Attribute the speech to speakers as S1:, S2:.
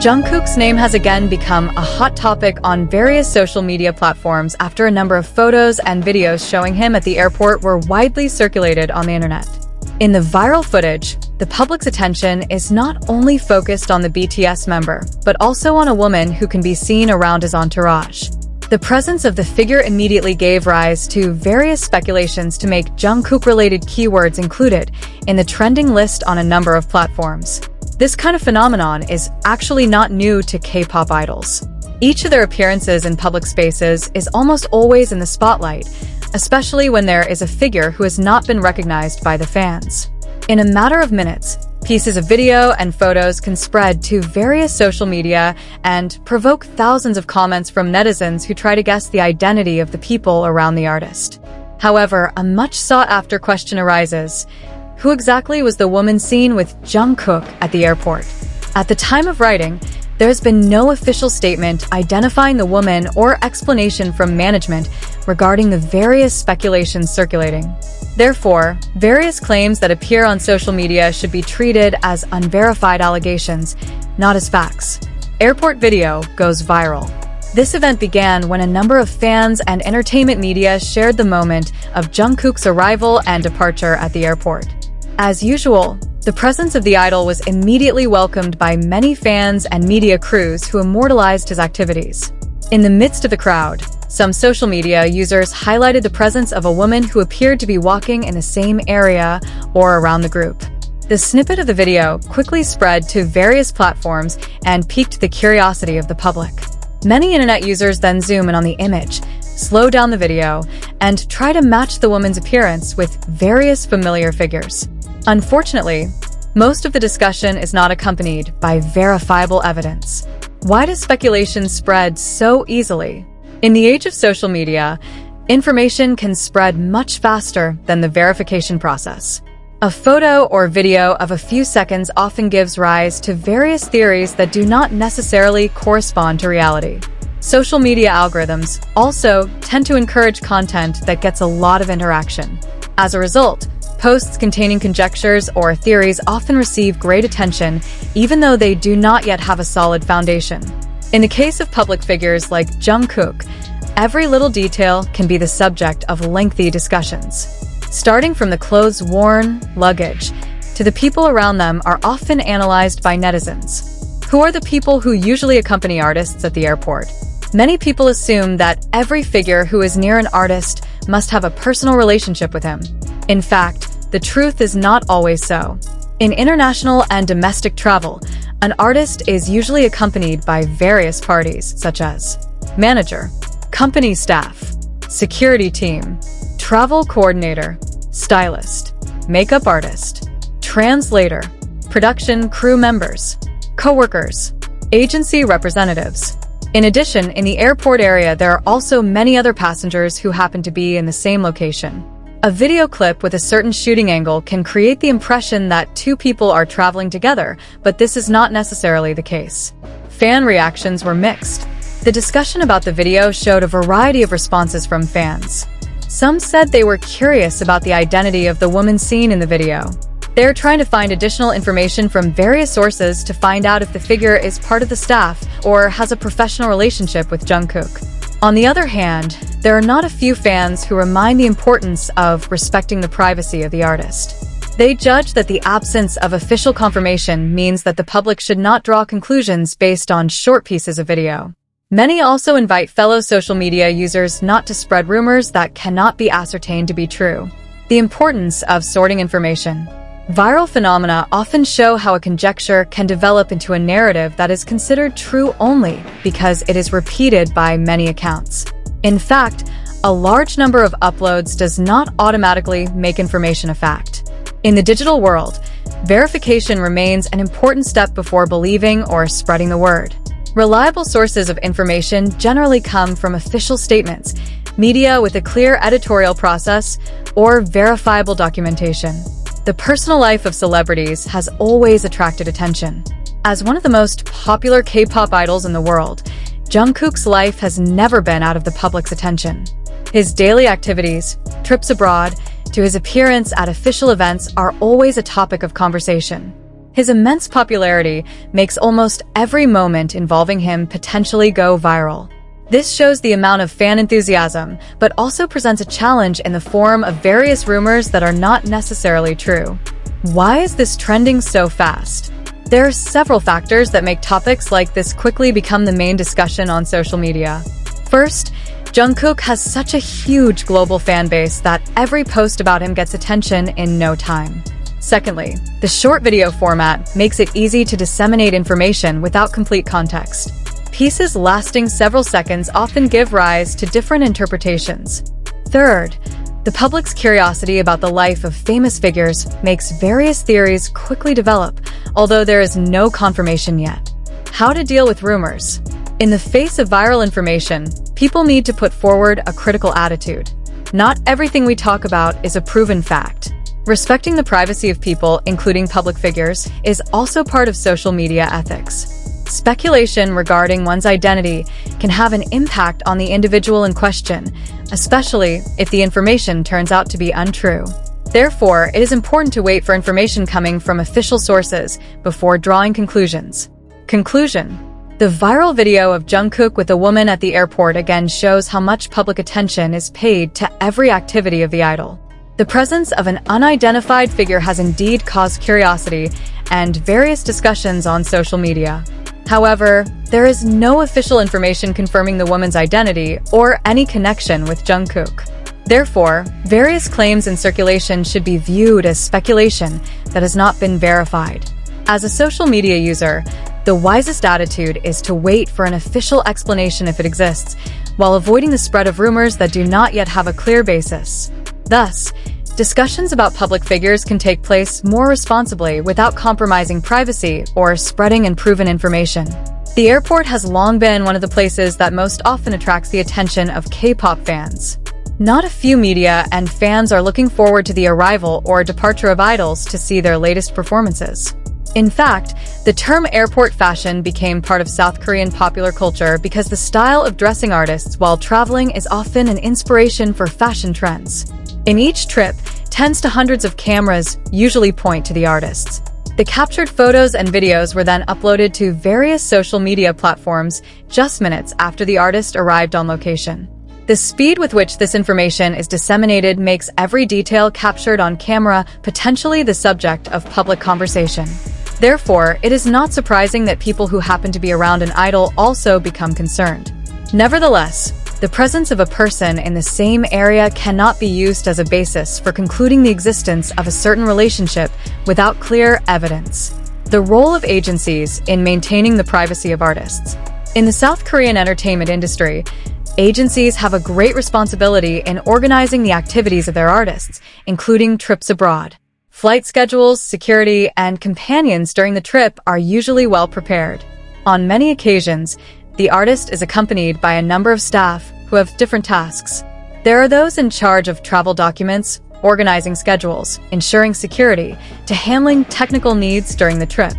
S1: Jungkook's name has again become a hot topic on various social media platforms after a number of photos and videos showing him at the airport were widely circulated on the internet. In the viral footage, the public's attention is not only focused on the BTS member, but also on a woman who can be seen around his entourage. The presence of the figure immediately gave rise to various speculations to make Jungkook-related keywords included in the trending list on a number of platforms. This kind of phenomenon is actually not new to K-pop idols. Each of their appearances in public spaces is almost always in the spotlight, especially when there is a figure who has not been recognized by the fans. In a matter of minutes, pieces of video and photos can spread to various social media and provoke thousands of comments from netizens who try to guess the identity of the people around the artist. However, a much sought-after question arises: who exactly was the woman seen with Jungkook at the airport? At the time of writing, there has been no official statement identifying the woman or explanation from management regarding the various speculations circulating. Therefore, various claims that appear on social media should be treated as unverified allegations, not as facts. Airport video goes viral. This event began when a number of fans and entertainment media shared the moment of Jungkook's arrival and departure at the airport. As usual, the presence of the idol was immediately welcomed by many fans and media crews who immortalized his activities. In the midst of the crowd, some social media users highlighted the presence of a woman who appeared to be walking in the same area or around the group. The snippet of the video quickly spread to various platforms and piqued the curiosity of the public. Many internet users then zoom in on the image, slow down the video, and try to match the woman's appearance with various familiar figures. Unfortunately, most of the discussion is not accompanied by verifiable evidence. Why does speculation spread so easily? In the age of social media, information can spread much faster than the verification process. A photo or video of a few seconds often gives rise to various theories that do not necessarily correspond to reality. Social media algorithms also tend to encourage content that gets a lot of interaction. As a result, posts containing conjectures or theories often receive great attention, even though they do not yet have a solid foundation. In the case of public figures like Jungkook, every little detail can be the subject of lengthy discussions. Starting from the clothes worn, luggage, to the people around them are often analyzed by netizens. Who are the people who usually accompany artists at the airport? Many people assume that every figure who is near an artist must have a personal relationship with him. In fact, the truth is not always so. In international and domestic travel, an artist is usually accompanied by various parties, such as manager, company staff, security team, travel coordinator, stylist, makeup artist, translator, production crew members, co-workers, agency representatives. In addition, in the airport area, there are also many other passengers who happen to be in the same location. A video clip with a certain shooting angle can create the impression that two people are traveling together, but this is not necessarily the case. Fan reactions were mixed. The discussion about the video showed a variety of responses from fans. Some said they were curious about the identity of the woman seen in the video. They're trying to find additional information from various sources to find out if the figure is part of the staff or has a professional relationship with Jungkook. On the other hand, there are not a few fans who remind the importance of respecting the privacy of the artist. They judge that the absence of official confirmation means that the public should not draw conclusions based on short pieces of video. Many also invite fellow social media users not to spread rumors that cannot be ascertained to be true. The importance of sorting information. Viral phenomena often show how a conjecture can develop into a narrative that is considered true only because it is repeated by many accounts. In fact, a large number of uploads does not automatically make information a fact. In the digital world, verification remains an important step before believing or spreading the word. Reliable sources of information generally come from official statements, media with a clear editorial process, or verifiable documentation. The personal life of celebrities has always attracted attention. As one of the most popular K-pop idols in the world, Jungkook's life has never been out of the public's attention. His daily activities, trips abroad, to his appearance at official events are always a topic of conversation. His immense popularity makes almost every moment involving him potentially go viral. This shows the amount of fan enthusiasm, but also presents a challenge in the form of various rumors that are not necessarily true. Why is this trending so fast? There are several factors that make topics like this quickly become the main discussion on social media. First, Jungkook has such a huge global fan base that every post about him gets attention in no time. Secondly, the short video format makes it easy to disseminate information without complete context. Pieces lasting several seconds often give rise to different interpretations. Third, the public's curiosity about the life of famous figures makes various theories quickly develop, although there is no confirmation yet. How to deal with rumors? In the face of viral information, people need to put forward a critical attitude. Not everything we talk about is a proven fact. Respecting the privacy of people, including public figures, is also part of social media ethics. Speculation regarding one's identity can have an impact on the individual in question, especially if the information turns out to be untrue. Therefore, it is important to wait for information coming from official sources before drawing conclusions. Conclusion: the viral video of Jungkook with a woman at the airport again shows how much public attention is paid to every activity of the idol. The presence of an unidentified figure has indeed caused curiosity and various discussions on social media. However, there is no official information confirming the woman's identity or any connection with Jungkook. Therefore, various claims in circulation should be viewed as speculation that has not been verified. As a social media user, the wisest attitude is to wait for an official explanation if it exists, while avoiding the spread of rumors that do not yet have a clear basis. Thus, discussions about public figures can take place more responsibly without compromising privacy or spreading unproven information. The airport has long been one of the places that most often attracts the attention of K-pop fans. Not a few media and fans are looking forward to the arrival or departure of idols to see their latest performances. In fact, the term airport fashion became part of South Korean popular culture because the style of dressing artists while traveling is often an inspiration for fashion trends. In each trip, tens to hundreds of cameras usually point to the artists. The captured photos and videos were then uploaded to various social media platforms just minutes after the artist arrived on location. The speed with which this information is disseminated makes every detail captured on camera potentially the subject of public conversation. Therefore, it is not surprising that people who happen to be around an idol also become concerned. Nevertheless, the presence of a person in the same area cannot be used as a basis for concluding the existence of a certain relationship without clear evidence. The role of agencies in maintaining the privacy of artists. In the South Korean entertainment industry, agencies have a great responsibility in organizing the activities of their artists, including trips abroad. Flight schedules, security, and companions during the trip are usually well prepared. On many occasions, the artist is accompanied by a number of staff who have different tasks. There are those in charge of travel documents, organizing schedules, ensuring security, to handling technical needs during the trip.